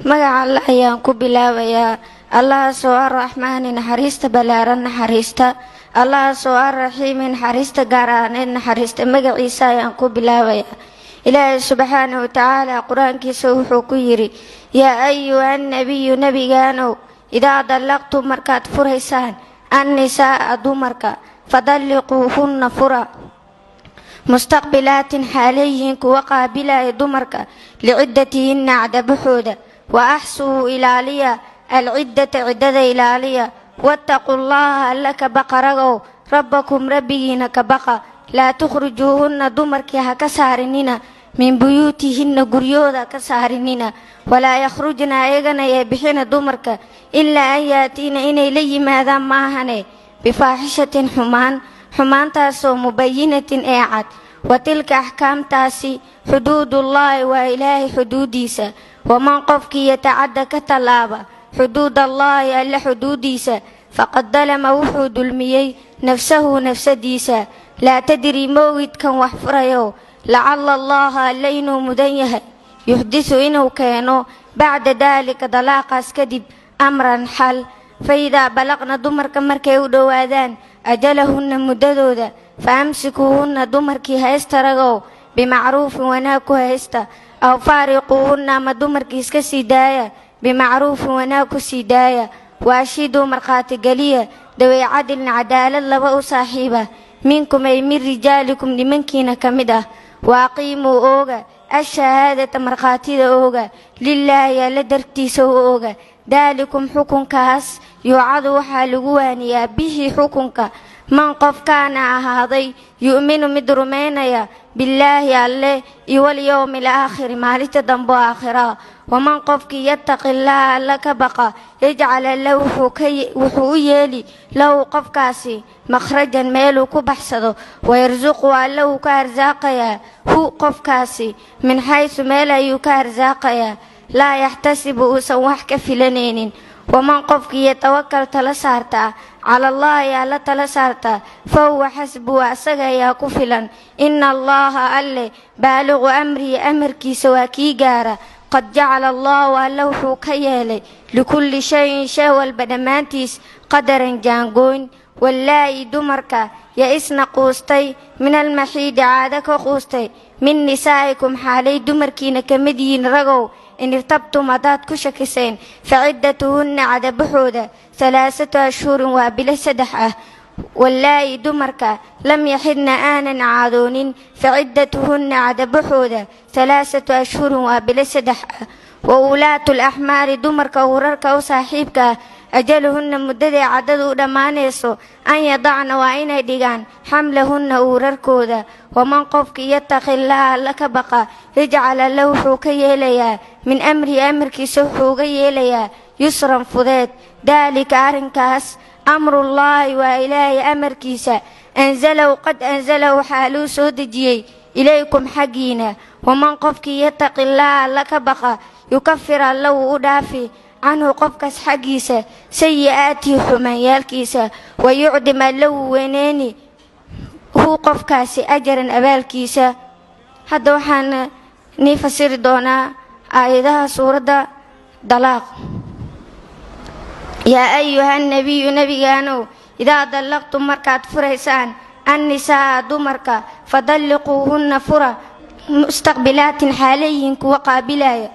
magaca Allah ayaan ku bilaabayaa. Allahaasoo ar-raxmaani naxariista ballaaran naxariista, Allahaasoo ar-raxiimi naxariista gaar ahaaneed naxariista. magaciisa ayaan ku bilaabayaa. Ilaahay subxaanahu watacaala qur-aankiisa wuxuu ku yidhi: yaa ayuha nabiyu nabigaanow, idaa dallaqtum markaad furaysaan annisaa'a dumarka, fadalliquuhunna fura mustaqbilaatin xaaleyihiin kuwa qaabilaya dumarka liciddatihinna cadabaxooda, wa axsuu ilaaliya alciddata ciddada ilaaliya, wattaqullaaha alla ka baqa ragow, rabbakum rabbigiina ka baqa, laa tukhrijuuhunna dumarkii ha ka saarinina min buyuutihinna guryooda ka saarinina, walaa yakhrujna ayagana ee bixina dumarka ilaa an yaatiina inay la yimaadaan maahane bifaaxishatin xumaantaasoo mubayinatin ee cad. wa tilka axkaamtaasi xuduudullaahi waa ilaahay xuduudiisa. waman qofkii yatacadda ka tallaaba xuduudallaahi alla xuduudiisa faqad dalama wuxuu dulmiyey nafsahu nafsadiisa. laa tadri moogid kan wax furayo lacalla allaaha alla inuu mudan yahay yuxdisu inuu keeno bacda daalika dalaaqaas kadib amran xal. faidaa balaqna dumarka markay u dhowaadaan ajalahunna muddadooda, fa amsikuuhunna dumarkii haysta ragow bimacruufin wanaag ku haysta, aw faariquuhunna ama dumarkii iska sii daaya bimacruufin wanaag ku sii daaya. waashiduu markhaati geliya dawey cadilin cadaalad laba u saaxiiba, minkum ay min rijaalikum nimankiina ka mid ah. waaqiimuu ooga ashahaadata markhaatida ooga lilaahi alla dartiisa u ooga. daalikum xukunkaas yuucadu waxaa lagu waaniyaa bihi xukunka man qof kaana ahaaday yu'minu mid rumaynaya billaahi alle iyo walyowmi alaakhiri maalinta dambo aakhira. waman qofkii yattaqi llaaha alla ka baqa yajcal alla wuxuu u yeeli lahu qofkaasi makhrajan meeluu ku baxsado, wayarsuqu alla wuu ka arsaaqayaa hu qofkaasi min xaysu meel ayuu ka arsaaqayaa laa yaxtasibu uusan wax ka filanaynin. waman qofkii yatawakal tala saartaa cala allaahi alla tala saartaa fa huwa xasbuhu asaga ayaa ku filan. ina allaaha alle baaliqu amrihi amarkiisa waa kii gaara. qad jacala allaahu alla wuxuu ka yeelay likulli shayin shay walba dhammaantiis qadaran jaangooyn. wallaa'i dumarka ya-isna quustay min almaxiidi caado ka quustay min nisaa'ikum xaalay dumarkiina ka mid yihiin ragow, in irtabtum haddaad ku shakiseen faciddatuhunna cadabaxooda 3 ashhurin waa bilo 3 ah. wallaa'i dumarka lam yaxidna aanan caadoonin faciddatuhunna cadabaxooda 3 ashhurin waa bilo 3 ah. wa ulaatu laxmaari dumarka urarka u saaxiibka ah ajaluhunna muddaday caddadu u dhammaanayso an yadacna waa inay dhigaan xamlahunna uurarkooda. waman qofkii yattaqi llaaha alla ka baqa yajcal alla wuxuu ka yeelayaa min amrihi amarkiisa wuxuu uga yeelayaa yusran fudeed. daalika arrinkaas amrullaahi waa ilaahay amarkiisa, anzalahu qad anzalahu xaaluu soo dejiyey ilaykum xaggiina. waman qofkii yattaqi llaaha alla ka baqa yukafir alla wuu u dhaafi canhu qofkaas xaggiisa sayi'aatihi xumaanyaalkiisa, wayucdim alla wuu weyneeni hu qofkaasi ajaran abaalkiisa. hadda waxaan nii fasiri doonaa aayadaha suuradda dalaaq. yaa ayuha nabiyu nabigaanow, idaa dallaqtum markaad furaysaan annisaa'a dumarka, fadalliquuhunna fura mustaqbilaatin xaaleyihiin kuwa qaabilaya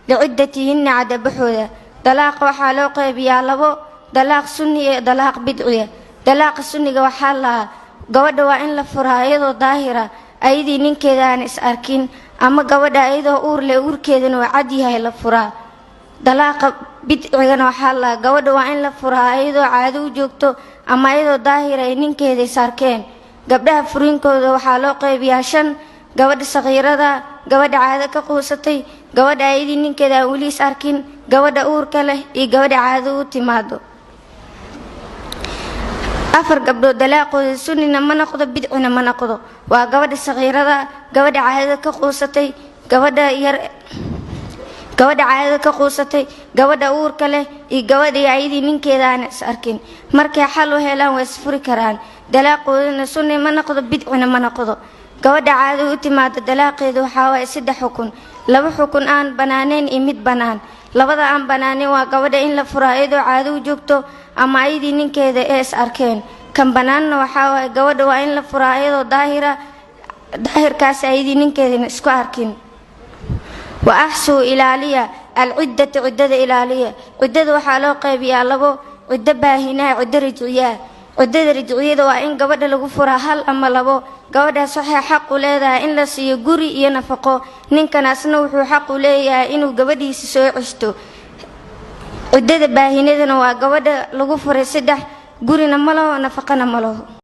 liciddatihinna cadabaxooda. dalaaqa waxaa loo qaybiyaa 2: dalaaq sunni iyo dalaaq bidciya. dalaaqa sunniga waxaa lahaa gabadha waa in la furaa iyadoo daahira, ayadii ninkeeda aan is arkin, ama gabadha ayadoo uur leh uurkeedana waa cad yahay la furaa. dalaaqa bidcigana waxaa lahaa gabadha waa in la furaa ayadoo caado u joogto ama ayadoo daahira ay ninkeeda is arkeen. gabdhaha furiinkooda waxaa loo qaybiyaa 5: gabadha saqiirada, gabadha caado ka quusatay, gabadha ayadii ninkeeda aan weli is arkin, gabadha uurka leh iyo gabadha caado u timaado. 4 gabdhood dalaaqooda sunnina ma noqdo bidcina ma noqdo. waa gabadha saqiirada, gabadha caado ka quusatay, gabadha caado ka quusatay, gabadha uurka leh iyo gabadha ayadii ninkeeda aan is arkin. markay xal u helaan waa isfuri karaan. dalaaqoodana sunni ma noqdo bidcina ma noqdo. gabadha caado u timaado dalaaqeedu waxaa waaye 3 xukun: 2 xukun aan banaanayn iyo mid bannaan. labada aan banaanin waa gabadha in la furo iyadoo caado u joogto ama ayadii ninkeeda ee is arkeen kan banaanna waxaa waaye gabadha waa in la furo iyadoo daahirkaas ayadii ninkeedana isku arkin wa ahsuu ilaaliya alciddata ciddada ilaaliya ciddada waxaa loo qaybiyaa labo ciddo baahinaa ciddo rajciyaa ciddada rajciyada waa in gabadha lagu furaa hal ama labo gabadhaas waxay xaq u leedahay in la siiyo guri iyo nafaqo ninkanaasna wuxuu xaq u leeyahay inuu gabadhiisa soo ceshto ciddada baahinadana waa gabadha lagu furay 3 gurina ma laho nafaqana ma laho